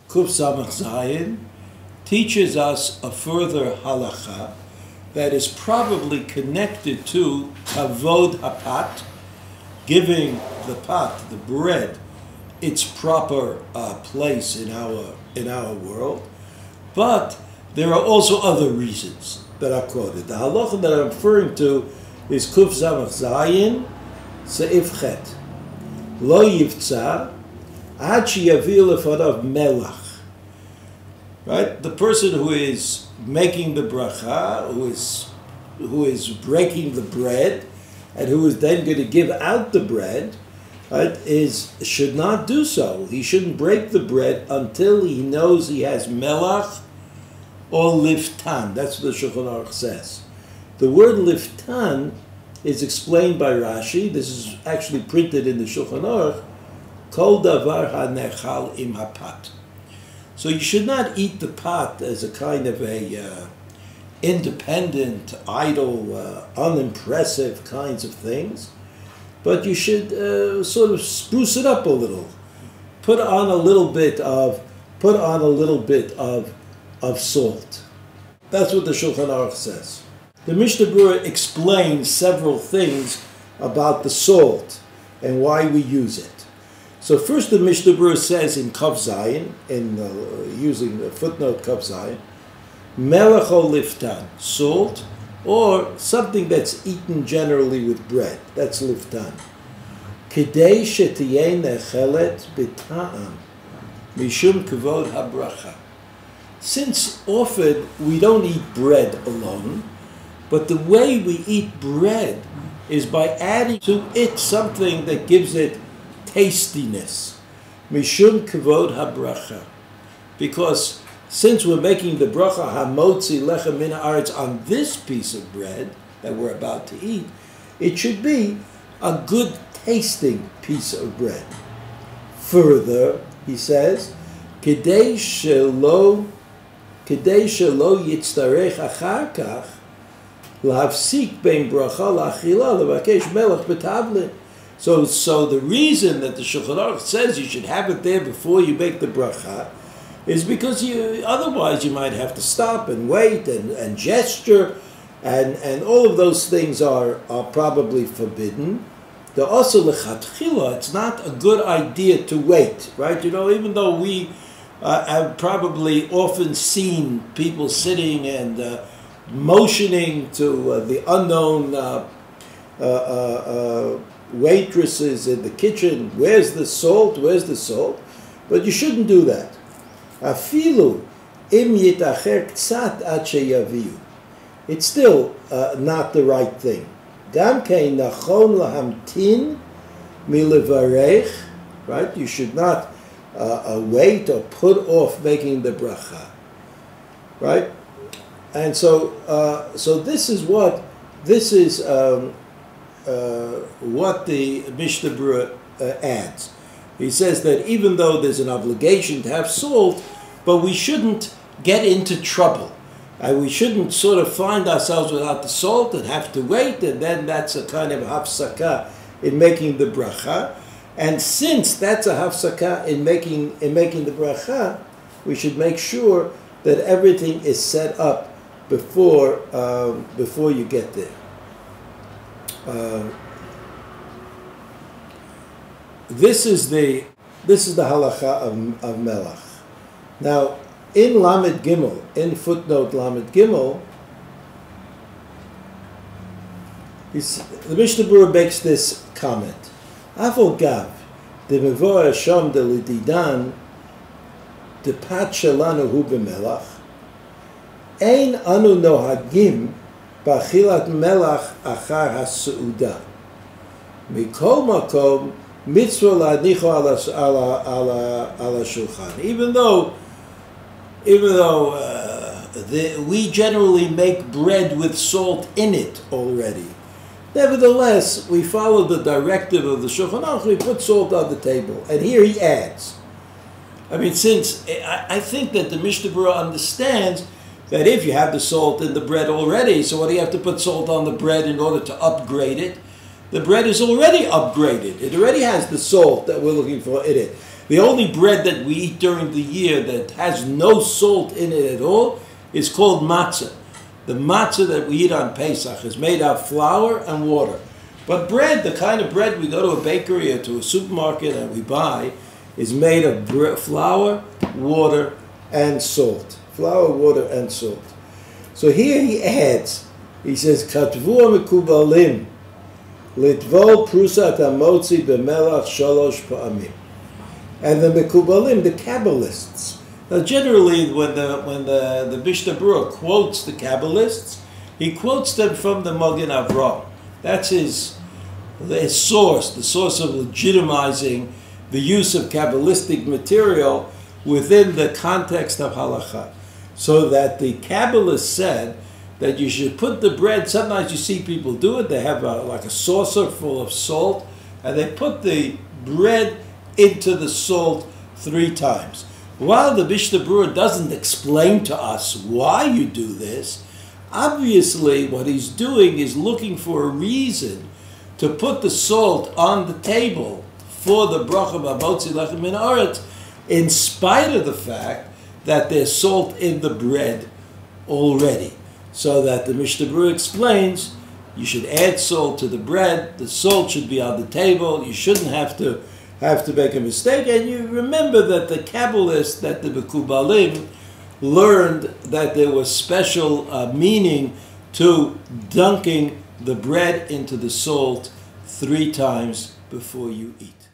Kuf Samach Zayin teaches us a further halacha that is probably connected to kavod hapat, giving the pot, the bread, its proper place in our world. But there are also other reasons that are quoted. The halacha that I'm referring to is Kuf Samach Zayin Seif Chet. Lo yivtza ad sheyavil lefanav melach. Right? The person who is making the bracha, who is breaking the bread, and who is then going to give out the bread, right, should not do so. He shouldn't break the bread until he knows he has melach or liftan. That's what the Shulchan Aruch says. The word liftan is explained by Rashi. This is actually printed in the Shulchan Aruch. Kol davar hanechal im hapat. So you should not eat the pot as a kind of a independent, idle, unimpressive kinds of things, but you should sort of spruce it up a little. Put on a little bit of salt. That's what the Shulchan Aruch says. The Mishnah Berurah explains several things about the salt and why we use it. So first the Mishnah Berurah says in Kav Zayin, using the footnote Kav Zayin, melech o liftan, salt, or something that's eaten generally with bread. That's liftan. Kedei shetiyeh nechelet b'ta'am mishum kavod habracha. Since often we don't eat bread alone, but the way we eat bread is by adding to it something that gives it tastiness. Mishum kavod habracha. Because since we're making the bracha hamotzi lechem min haaretz on this piece of bread that we're about to eat, it should be a good tasting piece of bread. Further, he says, kedei shelo yitztarech achar kach lahafsik bein bracha lachila levakesh melech betavlin. So the reason that the Shulchan Aruch says you should have it there before you make the bracha is because otherwise you might have to stop and wait and gesture, and all of those things are probably forbidden. The also lechatchila, it's not a good idea to wait, right? Even though we have probably often seen people sitting and motioning to the unknown waitresses in the kitchen, where's the salt? But you shouldn't do that. Afilu im yitacher ktsat ad sheyaviu. It's still not the right thing. Gam kein nachon lahamtin milevarech. Right? You should not wait or put off making the bracha. Right? And so this is what the Mishnah Berurah adds. He says that even though there's an obligation to have salt, but we shouldn't get into trouble. We shouldn't sort of find ourselves without the salt and have to wait, and then that's a kind of hafsaka in making the bracha. And since that's a hafsaka in making the bracha, we should make sure that everything is set up before you get there. This is the halacha of melach. Now, in Lamed Gimel, in footnote Lamed Gimel, the Mishnah Berurah makes this comment: Avol gav de mevor hasham de lididan de pat shelanu hu b'melach ein anu nohagim b'achilat melach achar ha'seuda mikol makom mitzvah la'adnicho ala shulchan. Even though we generally make bread with salt in it already, nevertheless, we follow the directive of the Shulchan Aruch. We put salt on the table, and here he adds. Since I think that the Mishnah Berurah understands that if you have the salt in the bread already, so what do you have to put salt on the bread in order to upgrade it? The bread is already upgraded. It already has the salt that we're looking for in it. The only bread that we eat during the year that has no salt in it at all is called matzah. The matzah that we eat on Pesach is made out of flour and water. But bread, the kind of bread we go to a bakery or to a supermarket and we buy, is made of flour, water, and salt. Flour, water, and salt. So here he adds, he says, Katvu mekubalim litvol prusat hamotzi b'melach shalosh pa'amim. And the mekubalim, the Kabbalists. Now generally when the Mishnah Berurah quotes the Kabbalists, he quotes them from the Magen Avraham. That's his source, the source of legitimizing the use of Kabbalistic material within the context of Halacha. So that the Kabbalists said that you should put the bread, sometimes you see people do it, they have like a saucer full of salt, and they put the bread into the salt 3 times. While the Mishnah Berurah doesn't explain to us why you do this, obviously what he's doing is looking for a reason to put the salt on the table for the bracha b'motzi lechem min haaretz, in spite of the fact that there's salt in the bread already. So that the Mishnah Berurah explains, you should add salt to the bread, the salt should be on the table, you shouldn't have to make a mistake. And you remember that the Kabbalists, that the Mekubalim, learned that there was special meaning to dunking the bread into the salt 3 times before you eat.